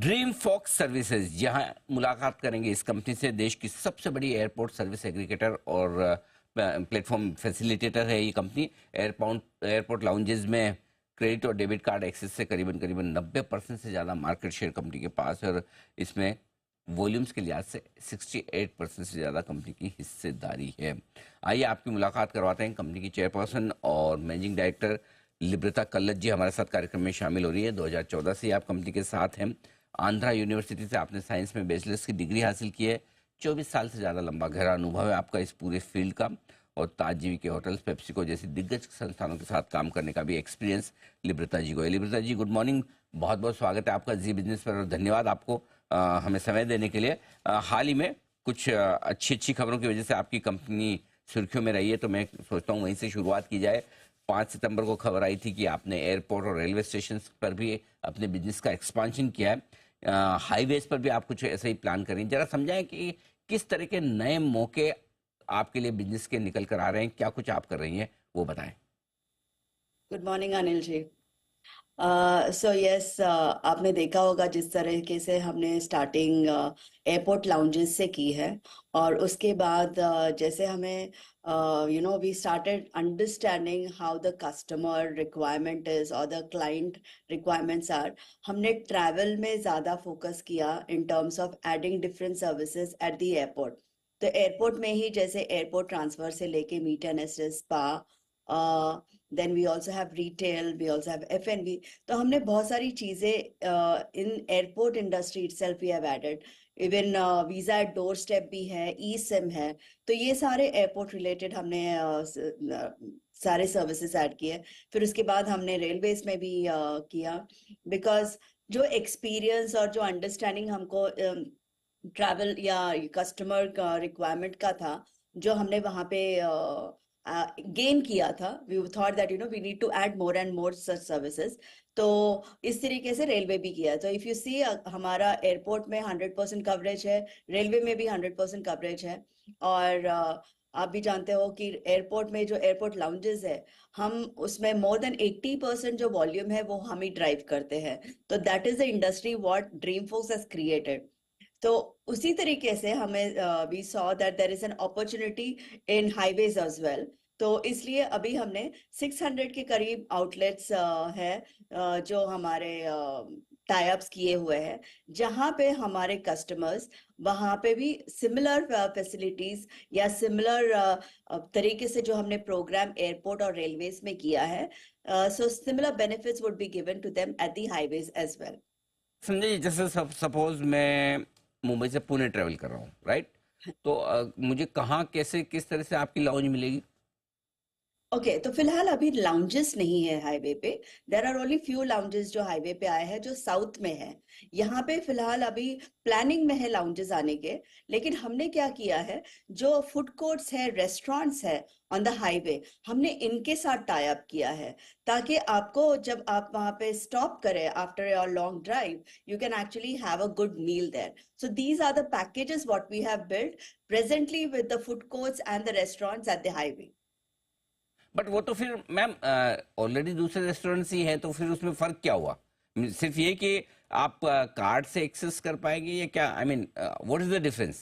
Dream fox services, जहां मुलाकात करेंगे इस कंपनी से। देश की सबसे बड़ी एयरपोर्ट सर्विस एग्रीगेटर और प्लेटफॉर्म फैसिलिटेटर है ये कंपनी। एयरपोर्ट लाउंजेस में क्रेडिट और डेबिट कार्ड एक्सेस से करीबन करीबन 90% से ज़्यादा मार्केट शेयर कंपनी के पास है, और इसमें वॉल्यूम्स के लिहाज से 68% से ज़्यादा कंपनी की हिस्सेदारी है। आइए आपकी मुलाकात करवाते हैं कंपनी की चेयरपर्सन और मैनेजिंग डायरेक्टर लिब्रता कल्लत जी हमारे साथ कार्यक्रम में शामिल हो रही है। 2014 से आप कंपनी के साथ हैं। आंध्रा यूनिवर्सिटी से आपने साइंस में बैचलर्स की डिग्री हासिल की है। 24 साल से ज़्यादा लंबा गहरा अनुभव है आपका इस पूरे फील्ड का, और ताजजीवी के होटल्स, पेप्सिको जैसी दिग्गज संस्थानों के साथ काम करने का भी एक्सपीरियंस लिब्रता जी को है। लिब्रता जी, गुड मॉर्निंग, बहुत बहुत स्वागत है आपका जी बिजनेस पर, और धन्यवाद आपको हमें समय देने के लिए। हाल ही में कुछ अच्छी अच्छी खबरों की वजह से आपकी कंपनी सुर्खियों में रही है, तो मैं सोचता हूँ वहीं से शुरुआत की जाए। 5 सितंबर को खबर आई थी कि आपने एयरपोर्ट और रेलवे स्टेशन पर भी अपने बिजनेस का एक्सपांशन किया है। हाईवेज पर भी आप कुछ ऐसे ही प्लान करें। जरा समझाएं कि किस तरह के नए मौके आपके लिए बिजनेस के निकल कर आ रहे हैं, क्या कुछ आप कर रही हैं, वो बताएं। Good morning Anil ji. So yes, आपने देखा होगा जिस तरीके से हमने स्टार्टिंग एयरपोर्ट लाउंजेस से की है, और उसके बाद जैसे हमें we started understanding how the customer requirement is और द क्लाइंट रिक्वायरमेंट्स आर। हमने ट्रैवल में ज़्यादा फोकस किया in terms of adding different services at the airport. तो एयरपोर्ट में ही जैसे एयरपोर्ट ट्रांसफर से लेके meet and assist, spa, then we also have retail, we also have F&B। तो हमने बहुत सारी चीजें in airport industry itself we have added. Even visa at door step भी है, ई सिम है। तो ये सारे एयरपोर्ट रिलेटेड हमने सारे सर्विसेज ऐड किए। फिर उसके बाद हमने रेलवेज में भी किया, बिकॉज जो एक्सपीरियंस और जो अंडरस्टैंडिंग हमको ट्रैवल या कस्टमर का रिक्वायरमेंट का था, जो हमने वहां पे गेन किया था, we thought that we need to add more and more such services. तो इस तरीके से रेलवे भी किया। तो इफ यू सी, हमारा एयरपोर्ट में 100% कवरेज है, रेलवे में भी 100% कवरेज है। और आप भी जानते हो कि एयरपोर्ट में जो एयरपोर्ट लाउंजेस है, हम उसमें मोर देन 80% जो वॉल्यूम है वो हम ही ड्राइव करते हैं। तो that is the industry what dream force has created. तो उसी तरीके से हमें we saw that there is an opportunity in highways as well. तो इसलिए अभी हमने 600 के करीब आउटलेट्स है जो हमारे टाई अप्स किए हुए हैं, जहां पे हमारे कस्टमर्स वहां पे भी सिमिलर फैसिलिटीज या सिमिलर तरीके से जो हमने प्रोग्राम एयरपोर्ट और रेलवेज में किया है, so similar benefits would be given to them at the highways as well. Sanjay ji, जैसे सपोज मैं मुंबई से पुणे ट्रेवल कर रहा हूँ, राइट? तो मुझे कहाँ, कैसे, किस तरह से आपकी लाउंज मिलेगी? ओके, तो फिलहाल अभी लाउंजेस नहीं है हाईवे पे। There are only few lounges जो हाईवे पे आए हैं, जो साउथ में है। यहाँ पे फिलहाल अभी प्लानिंग में है लाउंजेस आने के। लेकिन हमने क्या किया है, जो फूड कोर्ट्स है, रेस्टोरेंट्स है ऑन द हाईवे, हमने इनके साथ टाई अप किया है, ताकि आपको जब आप वहां पे स्टॉप करें after your long drive, you can actually have a good meal there. So these are the packages what we have built presently with the food courts and the restaurants at the highway. But वो तो फिर ma'am already दूसरे restaurants ही हैं, तो फिर उसमें फर्क क्या हुआ? सिर्फ ये कि आप कार्ड से एक्सेस कर पाएंगे, या क्या? I mean, what is the difference?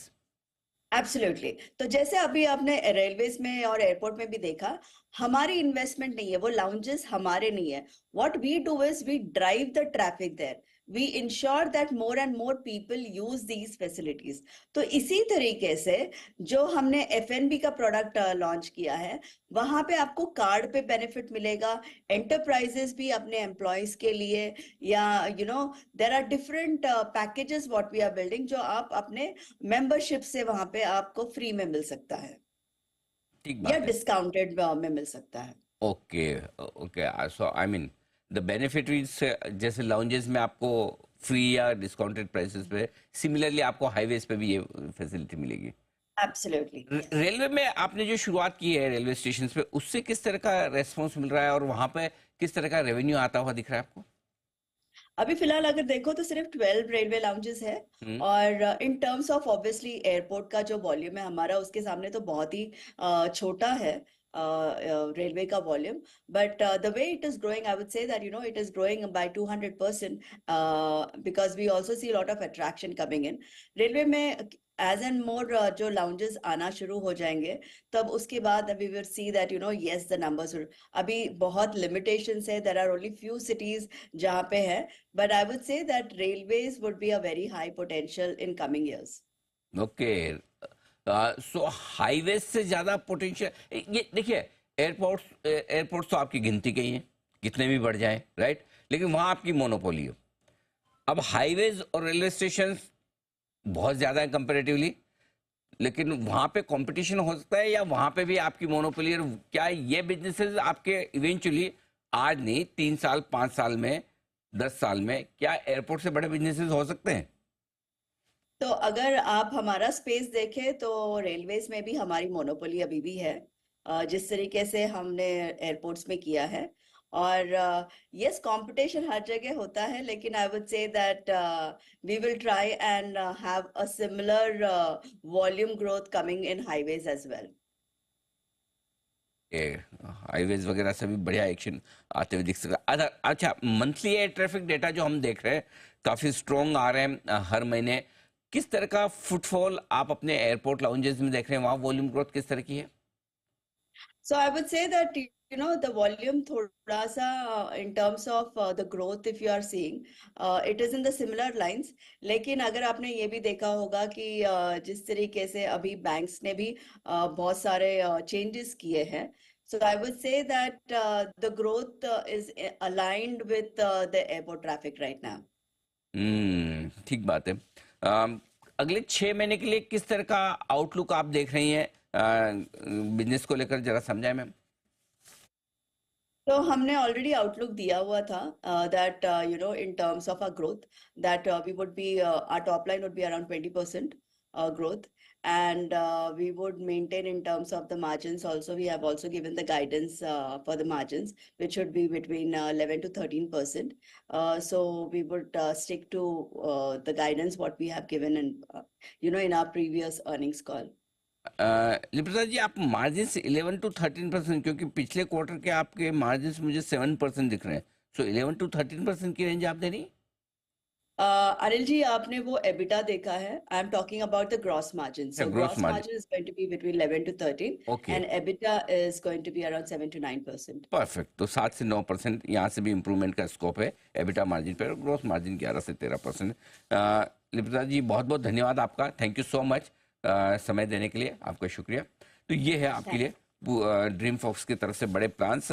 Absolutely. तो जैसे अभी आपने रेलवेज में और एयरपोर्ट में भी देखा, हमारी इन्वेस्टमेंट नहीं है, वो लाउंजेस हमारे नहीं है। What we do is we drive the traffic there, we ensure that more and more people use these facilities. तो इसी तरीके से जो हमने F&B का प्रोडक्ट लॉन्च किया है, वहां पे आपको कार्ड पे बेनिफिट मिलेगा। एंटरप्राइजेस भी अपने एम्प्लॉयज के लिए, या there are different packages what we are building, जो आप अपने मेंबरशिप से वहां पे आपको फ्री में मिल सकता है ठीक या बात है। डिस्काउंटेड में मिल सकता है। Okay, okay, so I mean the benefit जैसे लाउंजेस में आपको फ्री या डिस्काउंटेड प्राइसेस पे, सिमिलरली आपको हाईवेज पे भी ये फैसिलिटी मिलेगी। Absolutely, yes. रेलवे में आपने जो शुरुआत की है रेलवे स्टेशन पे, उससे किस तरह का रेस्पॉन्स मिल रहा है, और वहां पे किस तरह का रेवेन्यू आता हुआ दिख रहा है आपको? अभी फिलहाल अगर देखो तो सिर्फ 12 रेलवे लाउंजेस है। हम्म। और इन टर्म्स ऑफ ऑब्वियसली एयरपोर्ट का जो वॉल्यूम है हमारा, उसके सामने तो बहुत ही छोटा है। railway ka volume. But the way it is growing, I would say that, it is growing by 200% because we also see a lot of attraction coming in. Railway में as and more जो lounges आना शुरू हो जाएंगे, तब उसके बाद we will see that, yes, the numbers will. अभी बहुत limitations है. There are only few cities जहाँ पे है. But I would say that railways would be a very high potential in coming years. Okay, so highway से ज्यादा potential, ये देखिए, एयरपोर्ट्स तो आपकी गिनती के ही हैं, कितने भी बढ़ जाएं, राइट, लेकिन वहां आपकी मोनोपोली हो। अब हाईवेज और रेलवे स्टेशन बहुत ज्यादा है कंपेरेटिवली, लेकिन वहां पे कंपटीशन हो सकता है, या वहां पे भी आपकी मोनोपोली? क्या ये बिजनेसेस आपके इवेंचुअली, आज नहीं, 3 साल 5 साल में, 10 साल में, क्या एयरपोर्ट से बड़े बिजनेसेस हो सकते हैं? तो अगर आप हमारा स्पेस देखें तो रेलवेज में भी हमारी मोनोपोली अभी भी है, जिस तरीके से हमने एयरपोर्ट्स में किया है। और यस, कंपटीशन हर जगह होता है, लेकिन I would say that we will try and have a similar volume growth coming in highways as well. Highways वगैरह से भी बढ़िया एक्शन आते हुए दिख सकता है। अच्छा, मंथली एयर ट्रैफिक डेटा जो हम देख रहे हैं काफी स्ट्रॉन्ग आ रहे हैं हर महीने। किस तरह का फुटफॉल आप अपने एयरपोर्ट लाउंजेस में देख रहे हैं? वहाँ वॉल्यूम ग्रोथ किस तरह की है? So I would say that, the volume thoda sa in terms of the growth, if you are seeing, it is in the similar lines. लेकिन अगर आपने ये भी देखा होगा कि जिस तरीके से अभी बैंक्स ने भी बहुत सारे changes किए हैं, so I would say that the growth is aligned with the airport traffic right now. ठीक बात है। अगले 6 महीने के लिए किस तरह का आउटलुक आप देख रही हैं बिजनेस को लेकर? जरा समझाएं मैम। तो हमने ऑलरेडी आउटलुक दिया हुआ था that in terms of our growth, that we would be our top line would be around 20% growth, and we would maintain in terms of the margins also. We have also given the guidance for the margins, which should be between 11 to 13%. So we would stick to the guidance what we have given in our previous earnings call. Lipsa ji, आप margin 11 to 13%, क्योंकि पिछले quarter के आपके margin मुझे 7% दिख रहे हैं, सो 11 to 13% की रेंज आप दे रही? अनिल जी, आपने वो एबिटा देखा है? I am talking about the gross margin. So gross gross margin, margin is going to be between 11 to 13 okay, and EBITDA is going to be around 7 to 9%. Perfect. तो 7 से 9% यहाँ से भी इम्प्रूवमेंट का स्कोप है EBITDA margin पर, gross margin 11 से 13%। लिप्सा जी, बहुत बहुत धन्यवाद आपका, थैंक यू सो मच समय देने के लिए, आपका शुक्रिया। तो ये है आपके लिए ड्रीम फॉक्स की तरफ से बड़े प्लान्स।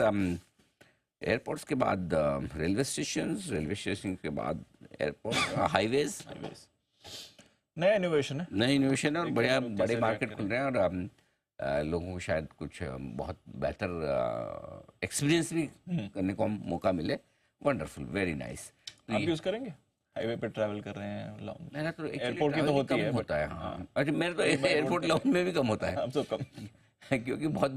एयरपोर्ट्स के बाद रेलवे स्टेशन के बाद एयरपोर्ट, हाईवेज, नया इनोवेशन है, और बढ़िया बड़े मार्केट खुल रहे हैं, और लोगों को शायद कुछ बहुत बेहतर एक्सपीरियंस भी करने को मौका मिले। Wonderful, very nice. आप यूज करेंगे? हाईवे पे ट्रैवल कर रहे हैं लाउंज, मेरा तो एयरपोर्ट की तो होती है, होता है। हाँ, अच्छा, मेरा तो एयरपोर्ट लाउंज में भी कम होता है। अब तो कम क्योंकि बहुत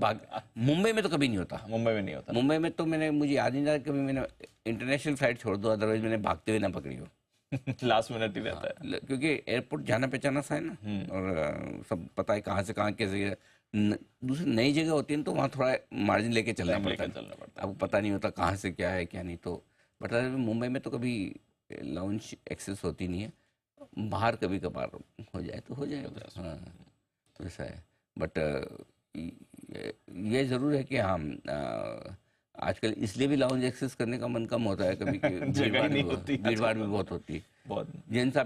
मुंबई में तो कभी नहीं होता। मुंबई में नहीं होता। मुंबई में तो मुझे याद नहीं था कभी मैंने इंटरनेशनल फ्लाइट छोड़ दो, अदरवाइज मैंने भागते हुए ना पकड़ी हो। लास्ट मिनट ही रहता है, क्योंकि एयरपोर्ट जाना पहचाना सा है ना, और सब पता है कहाँ से कहाँ कैसे। दूसरी नई जगह होती है तो वहाँ थोड़ा मार्जिन लेके चलना पड़ता है, आपको पता नहीं होता कहाँ से क्या है क्या नहीं। तो बट मुंबई में तो कभी लाउंज एक्सेस होती नहीं है, बाहर कभी कभार हो जाए तो हो जाएगा। हाँ, तो ऐसा है। बट ये ज़रूर है कि हम आजकल इसलिए भी लाउंज एक्सेस करने का मन कम होता है कभी, जगह नहीं होती, भीड़ भाड़ भी बहुत होती है। बहुत जिन